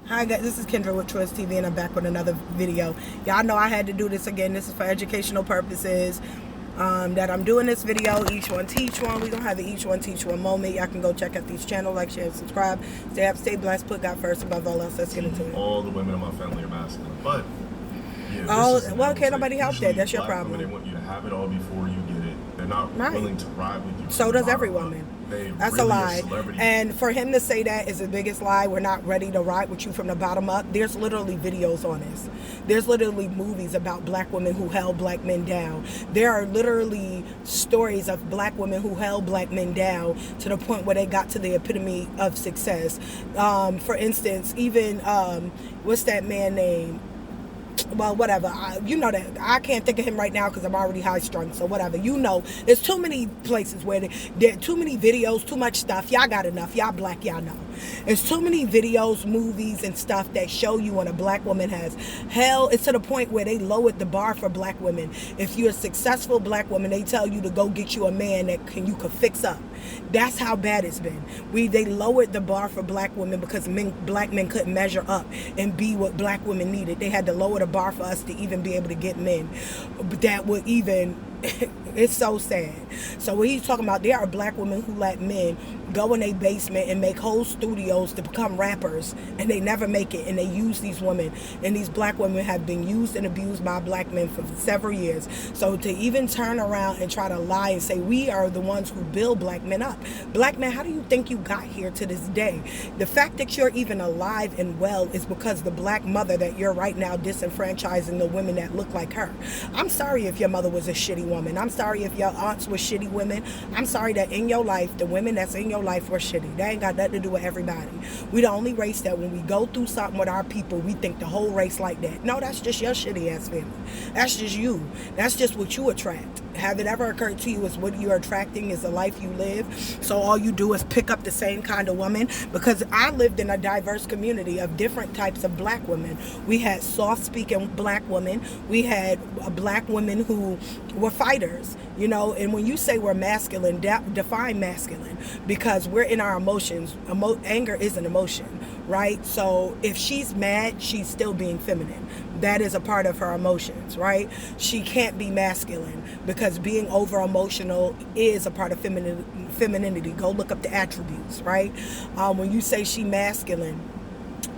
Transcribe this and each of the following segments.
Hi guys, this is Kendra with Choice TV and I'm back with another video. Y'all know I had to do this again. This is for educational purposes. That I'm doing this video, each one teach one. We're gonna have the each one teach one moment. Y'all can go check out these channels, like, share, subscribe. Stay up, stay blessed, put God first above all else. Let's get into it. All the women in my family are masculine, but yeah, well, can't nobody help that. That's your problem. Women, they want you to have it all before you get it. They're not willing to ride with you. So does every woman. That's really a lie. And for him to say that is the biggest lie. We're not ready to ride with you from the bottom up. There's literally videos on this. There's literally movies about black women who held black men down. There are literally stories of black women who held black men down to the point where they got to the epitome of success. For instance, even what's that man name? Well, whatever. You know that I can't think of him right now because I'm already high strung. So whatever. You know, there's too many places where there are too many videos, too much stuff. Y'all got enough. Y'all black, y'all know. There's too many videos, movies, and stuff that show you when a black woman has hell. It's to the point where they lowered the bar for black women. If you're a successful black woman, they tell you to go get you a man that you could fix up. That's how bad it's been. They lowered the bar for black women because black men couldn't measure up and be what black women needed. They had to lower the bar for us to even be able to get men that would even. It's so sad. So what he's talking about, there are black women who let men go in their basement and make whole studios to become rappers, and they never make it, and they use these women, and these black women have been used and abused by black men for several years. So to even turn around and try to lie and say we are the ones who build black men up. Black men, how do you think you got here to this day? The fact that you're even alive and well is because the black mother that you're right now disenfranchising the women that look like her. I'm sorry if your mother was a shitty woman. I'm sorry if your aunts were shitty women. I'm sorry that in your life, the women that's in your life were shitty. That ain't got nothing to do with everybody. We the only race that when we go through something with our people, we think the whole race like that. No, that's just your shitty ass family. That's just you. That's just what you attract. Have it ever occurred to you is what you're attracting is the life you live? So all you do is pick up the same kind of woman? Because I lived in a diverse community of different types of black women. We had soft-speaking black women. We had black women who were fighters, you know, and when you say we're masculine, define masculine, because we're in our emotions. Anger is an emotion, right? So if she's mad, she's still being feminine. That is a part of her emotions, right? She can't be masculine because being over emotional is a part of femininity. Go look up the attributes, right? When you say she masculine,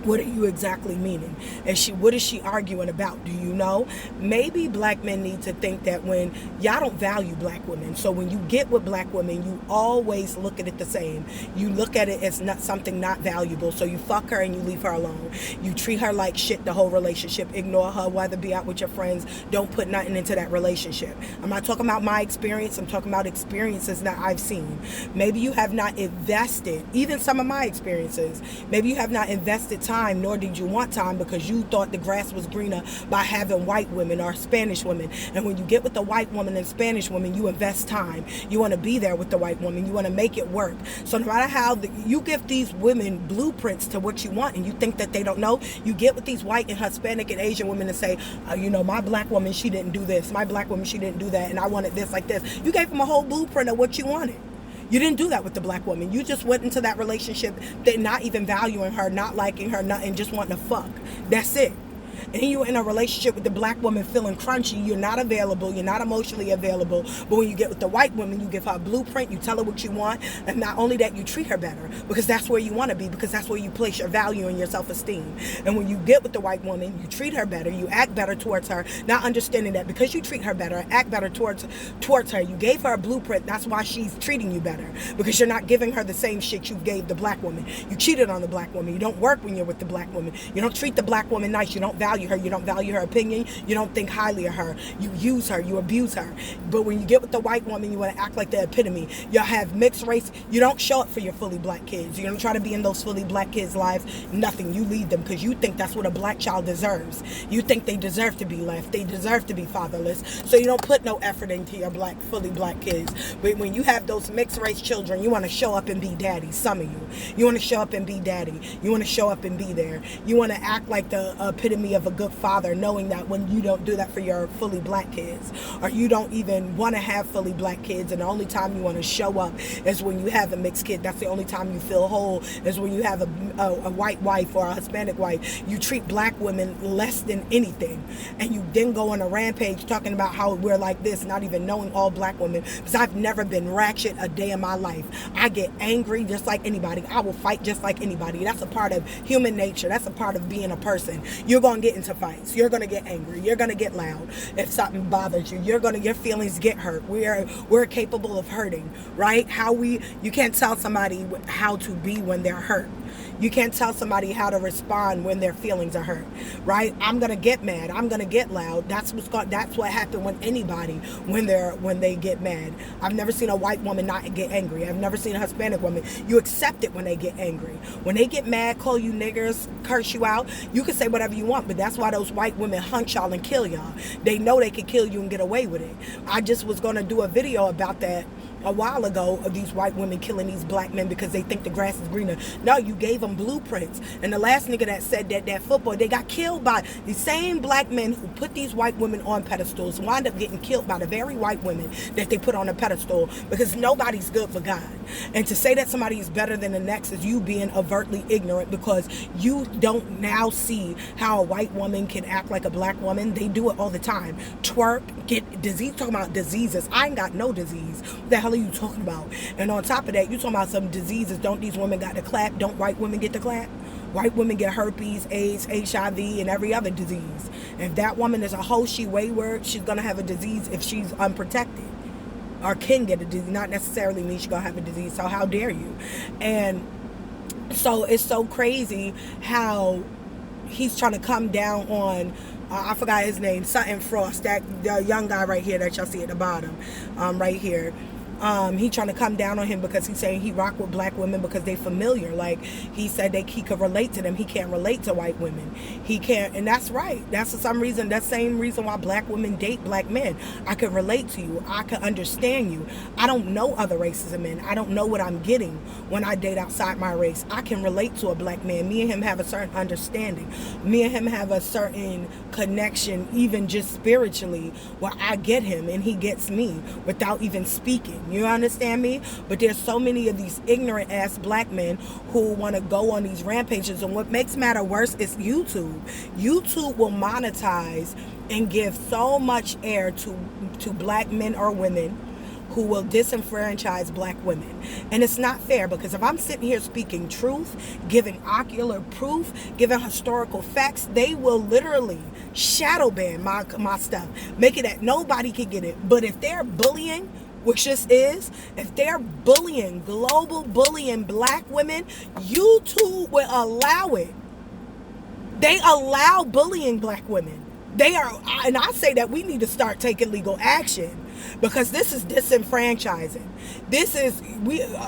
what are you exactly meaning? And what is she arguing about? Do you know? Maybe black men need to think that when y'all don't value black women, so when you get with black women, you always look at it the same. You look at it as not something not valuable. So you fuck her and you leave her alone. You treat her like shit the whole relationship. Ignore her, whether be out with your friends. Don't put nothing into that relationship. I'm not talking about my experience. I'm talking about experiences that I've seen. Maybe you have not invested, even some of my experiences. Maybe you have not invested time, nor did you want time because you thought the grass was greener by having white women or Spanish women. And when you get with the white woman and Spanish woman, you invest time. You want to be there with the white woman. You want to make it work. So no matter how you give these women blueprints to what you want and you think that they don't know, you get with these white and Hispanic and Asian women and say, you know, my black woman, she didn't do this. My black woman, she didn't do that. And I wanted this like this. You gave them a whole blueprint of what you wanted. You didn't do that with the black woman. You just went into that relationship, they not even valuing her, not liking her, and just wanting to fuck. That's it. And you're in a relationship with the black woman feeling crunchy. You're not available. You're not emotionally available. But when you get with the white woman, you give her a blueprint. You tell her what you want. And not only that, you treat her better. Because that's where you want to be. Because that's where you place your value and your self-esteem. And when you get with the white woman, you treat her better. You act better towards her. Not understanding that because you treat her better, act better towards her. You gave her a blueprint. That's why she's treating you better. Because you're not giving her the same shit you gave the black woman. You cheated on the black woman. You don't work when you're with the black woman. You don't treat the black woman nice. You don't value her. You don't value her opinion. You don't think highly of her. You use her. You abuse her. But when you get with the white woman, you want to act like the epitome. You'll have mixed race. You don't show up for your fully black kids. You don't try to be in those fully black kids' lives. Nothing. You leave them because you think that's what a black child deserves. You think they deserve to be left. They deserve to be fatherless. So you don't put no effort into your fully black kids. But when you have those mixed race children, you want to show up and be daddy. Some of you. You want to show up and be daddy. You want to show up and be there. You want to act like the epitome epitome of a good father, knowing that when you don't do that for your fully black kids, or you don't even want to have fully black kids, and the only time you want to show up is when you have a mixed kid. That's the only time you feel whole, is when you have a white wife or a Hispanic wife. You treat black women less than anything, and you then go on a rampage talking about how we're like this, not even knowing all black women, because I've never been ratchet a day in my life. I get angry just like anybody. I will fight just like anybody. That's a part of human nature. That's a part of being a person. You're going to get into fights. You're going to get angry. You're going to get loud if something bothers you. Your feelings get hurt. We're capable of hurting, right? You can't tell somebody how to be when they're hurt. You can't tell somebody how to respond when their feelings are hurt, right? I'm gonna get mad. I'm gonna get loud. That's what happened with anybody when they get mad. I've never seen a white woman not get angry. I've never seen a Hispanic woman. You accept it when they get angry. When they get mad, call you niggers, curse you out. You can say whatever you want, but that's why those white women hunt y'all and kill y'all. They know they can kill you and get away with it. I just was gonna do a video about that a while ago, of these white women killing these black men because they think the grass is greener. No, you gave them blueprints. And the last nigga that said that football, they got killed by the same black men who put these white women on pedestals, wind up getting killed by the very white women that they put on a pedestal, because nobody's good but God. And to say that somebody is better than the next is you being overtly ignorant, because you don't now see how a white woman can act like a black woman. They do it all the time. Twerk, get disease. Talking about diseases. I ain't got no disease. What the hell are you talking about? And on top of that, you talking about some diseases. Don't these women got the clap? Don't white women get the clap? White women get herpes, AIDS, HIV, and every other disease. If that woman is a hoe, she wayward, she's gonna have a disease if she's unprotected, or can get a disease. Not necessarily mean she's gonna have a disease. So how dare you? And so it's so crazy how he's trying to come down on I forgot his name, Sutton Frost, that the young guy right here that y'all see at the bottom, right here. He trying to come down on him because he's saying he rock with black women because they familiar. Like he said that he could relate to them. He can't relate to white women. He can't, and that's right. That's for some reason, that same reason why black women date black men. I can relate to you. I can understand you. I don't know other races of men. I don't know what I'm getting when I date outside my race. I can relate to a black man. Me and him have a certain understanding. Me and him have a certain connection, even just spiritually, where I get him and he gets me without even speaking. You understand me? But there's so many of these ignorant ass black men who want to go on these rampages, and what makes matter worse is YouTube. YouTube will monetize and give so much air to black men or women who will disenfranchise black women. And it's not fair, because if I'm sitting here speaking truth, giving ocular proof, giving historical facts, they will literally shadow ban my stuff, make it that nobody can get it. But if they're bullying, which this is, if they're bullying, global bullying black women, YouTube will allow it. They allow bullying black women. They are, and I say that we need to start taking legal action, because this is disenfranchising. This is,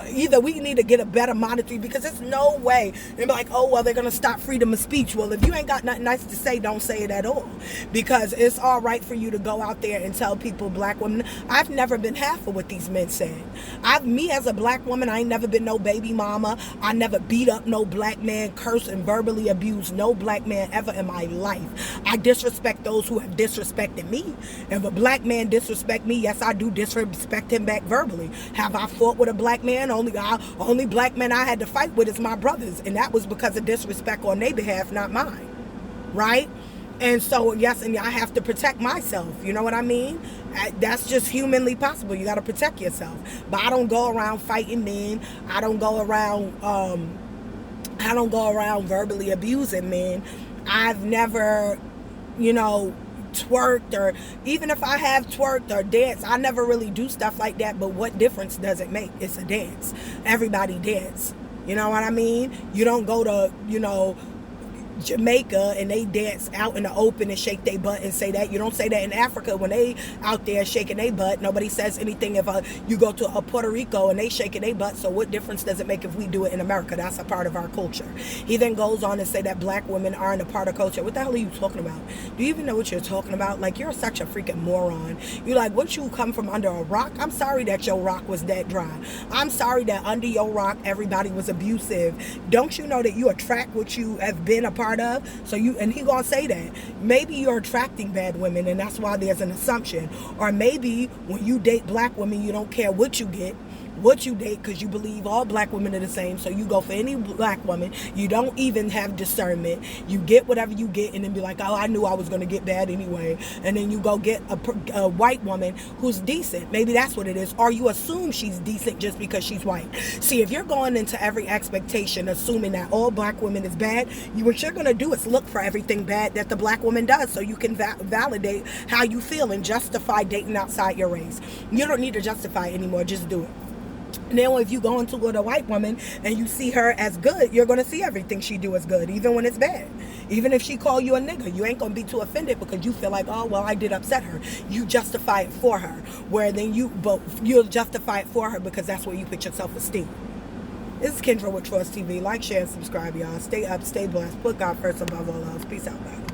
either we need to get a better monitoring, because there's no way they're like, oh well, they're gonna stop freedom of speech. Well, if you ain't got nothing nice to say, don't say it at all, because it's all right for you to go out there and tell people black women. I've never been half of what these men said. Me as a black woman, I ain't never been no baby mama. I never beat up no black man, cursed and verbally abused no black man ever in my life. I disrespect those who have disrespected me. If a black man disrespect me, yes, I do disrespect him back verbally. Have I fought with a black man? Only black man I had to fight with is my brothers, and that was because of disrespect on their behalf, not mine, right? And so, yes, and I have to protect myself. You know what I mean? That's just humanly possible. You got to protect yourself. But I don't go around fighting men. I don't go around verbally abusing men. I've never, twerked, or even if I have twerked or danced, I never really do stuff like that. But what difference does it make? It's a dance. Everybody dance. You know what I mean? You don't go to, Jamaica and they dance out in the open and shake their butt and say that. You don't say that in Africa when they out there shaking their butt. Nobody says anything if you go to Puerto Rico and they shaking their butt. So what difference does it make if we do it in America? That's a part of our culture. He then goes on and say that black women aren't a part of culture. What the hell are you talking about? Do you even know what you're talking about? Like, you're such a freaking moron. You're like, what, you come from under a rock? I'm sorry that your rock was that dry. I'm sorry that under your rock everybody was abusive. Don't you know that you attract what you have been a part part of. So and he gonna say that. Maybe you're attracting bad women, and that's why there's an assumption. Or maybe when you date black women, you don't care what you get, what you date, because you believe all black women are the same. So you go for any black woman. You don't even have discernment. You get whatever you get, and then be like, oh, I knew I was gonna get bad anyway. And then you go get a white woman who's decent. Maybe that's what it is. Or you assume she's decent just because she's white. See, if you're going into every expectation assuming that all black women is bad, what you're gonna do is look for everything bad that the black woman does, so you can validate how you feel and justify dating outside your race. You don't need to justify it anymore. Just do it. Now, if you go into with a white woman and you see her as good, you're going to see everything she do as good, even when it's bad. Even if she call you a nigga, you ain't going to be too offended because you feel like, oh, well, I did upset her. You justify it for her. Where then you'll justify it for her because that's where you put your self-esteem. This is Kendra with Trust TV. Like, share, and subscribe, y'all. Stay up, stay blessed. Put God first above all else. Peace out, guys.